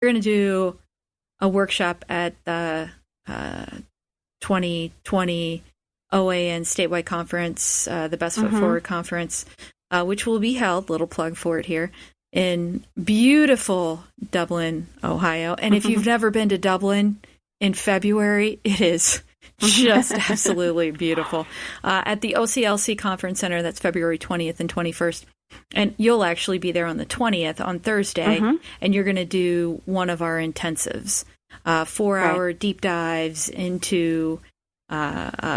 You're going to do a workshop at the 2020 OAN Statewide Conference, the Best Foot Forward Conference, which will be held, little plug for it here, in beautiful Dublin, Ohio. And if you've never been to Dublin in February, it is just absolutely beautiful. At the OCLC Conference Center, that's February 20th and 21st. And you'll actually be there on the 20th, on Thursday, and you're going to do one of our intensives, 4-hour deep dives into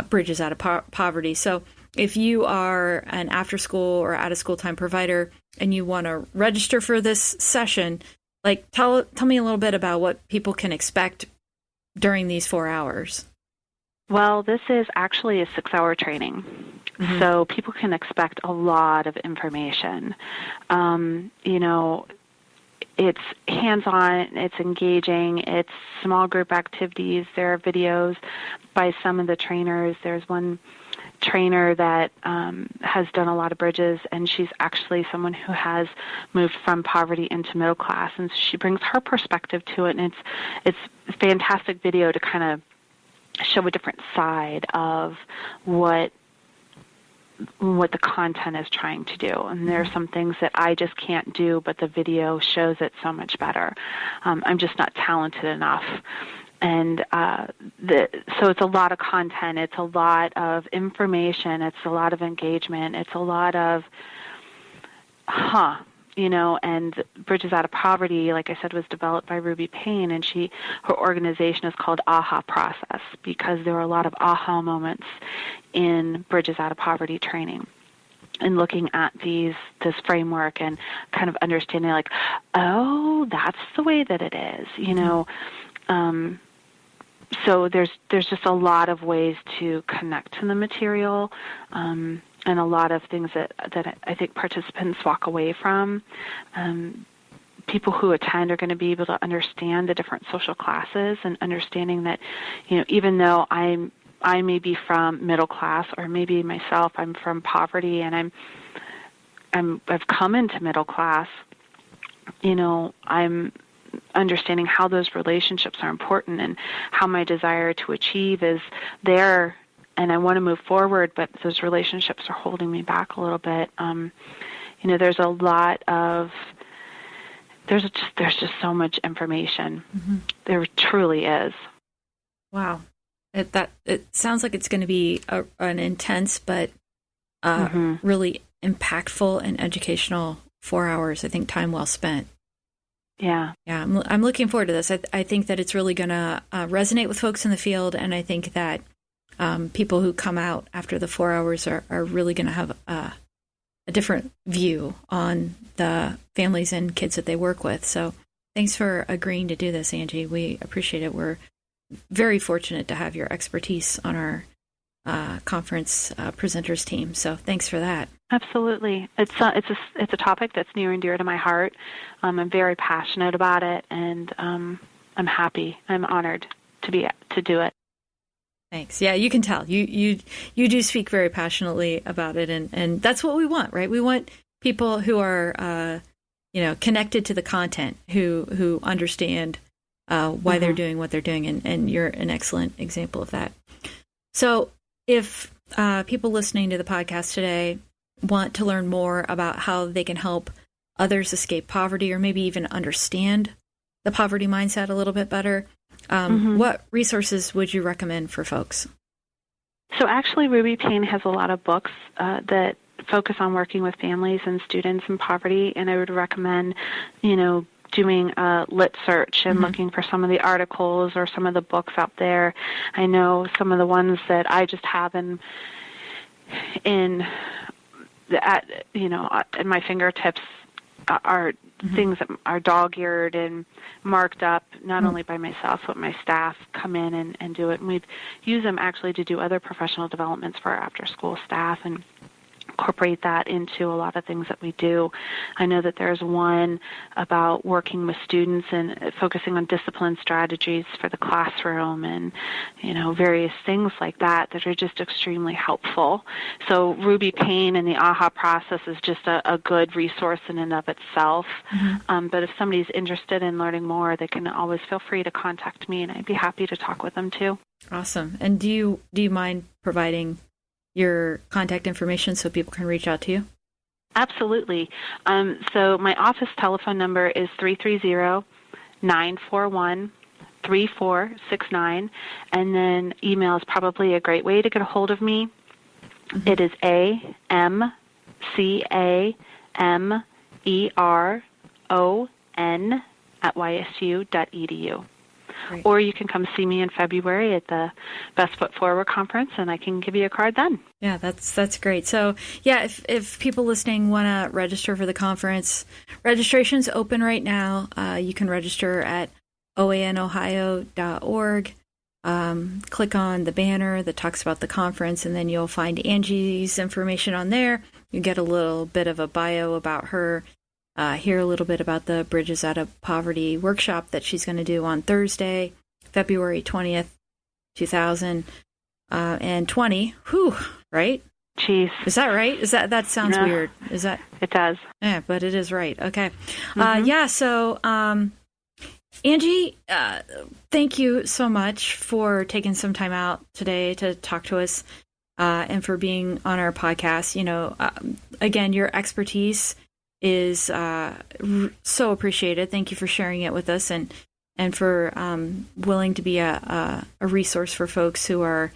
bridges out of poverty. So if you are an after-school or out-of-school time provider and you want to register for this session, like tell me a little bit about what people can expect during these 4 hours. Well, this is actually a 6-hour training, so people can expect a lot of information. It's hands-on, it's engaging, it's small group activities. There are videos by some of the trainers. There's one trainer that has done a lot of bridges, and she's actually someone who has moved from poverty into middle class, and so she brings her perspective to it, and it's a fantastic video to kind of show a different side of what the content is trying to do. And there are some things that I just can't do, but the video shows it so much better. I'm just not talented enough. And so it's a lot of content. It's a lot of information. It's a lot of engagement. It's a lot of, and Bridges Out of Poverty, like I said, was developed by Ruby Payne, and her organization is called AHA Process, because there are a lot of aha moments in Bridges Out of Poverty training, and looking at this framework and kind of understanding, like, oh, that's the way that it is, So there's just a lot of ways to connect to the material, and a lot of things that I think participants walk away from. People who attend are going to be able to understand the different social classes, and understanding that, even though I may be from middle class, or maybe myself, I'm from poverty, and I've come into middle class, I'm understanding how those relationships are important, and how my desire to achieve is there, and I want to move forward, but those relationships are holding me back a little bit. There's a lot of there's just so much information. There truly is. Wow, it sounds like it's going to be an intense but really impactful and educational 4 hours. I think time well spent. Yeah, I'm looking forward to this. I think that it's really going to resonate with folks in the field, and I think that people who come out after the 4 hours are really going to have a different view on the families and kids that they work with. So thanks for agreeing to do this, Angie. We appreciate it. We're very fortunate to have your expertise on our conference presenters team. So thanks for that. Absolutely. It's a topic that's near and dear to my heart. I'm very passionate about it, and I'm happy. I'm honored to do it. Thanks. Yeah, you can tell. You do speak very passionately about it, and that's what we want, right? We want people who are connected to the content, who understand why they're doing what they're doing, and you're an excellent example of that. So if people listening to the podcast today want to learn more about how they can help others escape poverty, or maybe even understand the poverty mindset a little bit better, what resources would you recommend for folks? So actually, Ruby Payne has a lot of books that focus on working with families and students in poverty, and I would recommend, doing a lit search and looking for some of the articles or some of the books out there. I know some of the ones that I just have in my fingertips are things that are dog-eared and marked up, not only by myself, but my staff come in and do it. And we've used them actually to do other professional developments for our after-school staff. And incorporate that into a lot of things that we do. I know that there's one about working with students and focusing on discipline strategies for the classroom and, various things like that are just extremely helpful. So Ruby Payne and the AHA process is just a good resource in and of itself. Mm-hmm. But if somebody's interested in learning more, they can always feel free to contact me, and I'd be happy to talk with them too. Awesome. And do you mind providing your contact information so people can reach out to you? Absolutely. So my office telephone number is 330-941-3469, and then email is probably a great way to get a hold of me. Mm-hmm. It is amcameron@ysu.edu. Great. Or you can come see me in February at the Best Foot Forward Conference, and I can give you a card then. Yeah, that's great. So, yeah, if people listening want to register for the conference, registration's open right now. You can register at oanohio.org. Click on the banner that talks about the conference, and then you'll find Angie's information on there. You get a little bit of a bio about her. Hear a little bit about the Bridges Out of Poverty workshop that she's going to do on Thursday, February 20th, 2020. Whew, right? Jeez. Is that right? That sounds weird. Is that? It does. Yeah, but it is right. Okay. Mm-hmm. So, Angie, thank you so much for taking some time out today to talk to us and for being on our podcast. Again, your expertise is so appreciated. Thank you for sharing it with us and for willing to be a resource for folks who are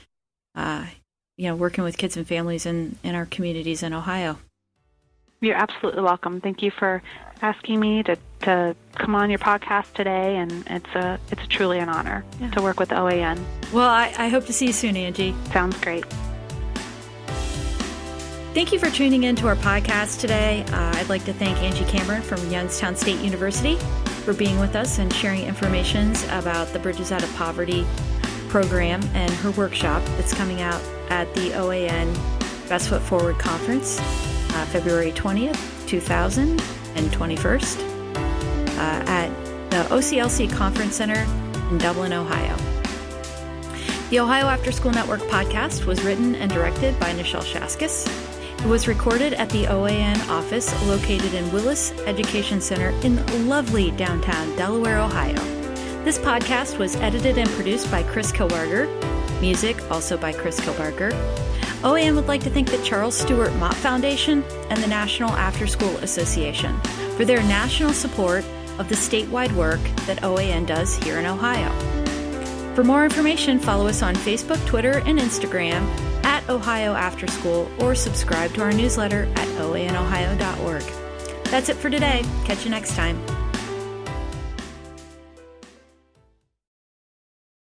working with kids and families in our communities in Ohio. You're absolutely welcome. Thank you for asking me to come on your podcast today, and it's truly an honor to work with OAN. Well, I hope to see you soon, Angie. Sounds great. Thank you for tuning in to our podcast today. I'd like to thank Angie Cameron from Youngstown State University for being with us and sharing information about the Bridges Out of Poverty program and her workshop that's coming out at the OAN Best Foot Forward Conference, February 20th, 2021, at the OCLC Conference Center in Dublin, Ohio. The Ohio Afterschool Network podcast was written and directed by Nichelle. It was recorded at the OAN office located in Willis Education Center in lovely downtown Delaware, Ohio. This podcast was edited and produced by Chris Kilbarger. Music also by Chris Kilbarger. OAN would like to thank the Charles Stewart Mott Foundation and the National Afterschool Association for their national support of the statewide work that OAN does here in Ohio. For more information, follow us on Facebook, Twitter, and Instagram at Ohio Afterschool, or subscribe to our newsletter at oanohio.org. That's it for today. Catch you next time.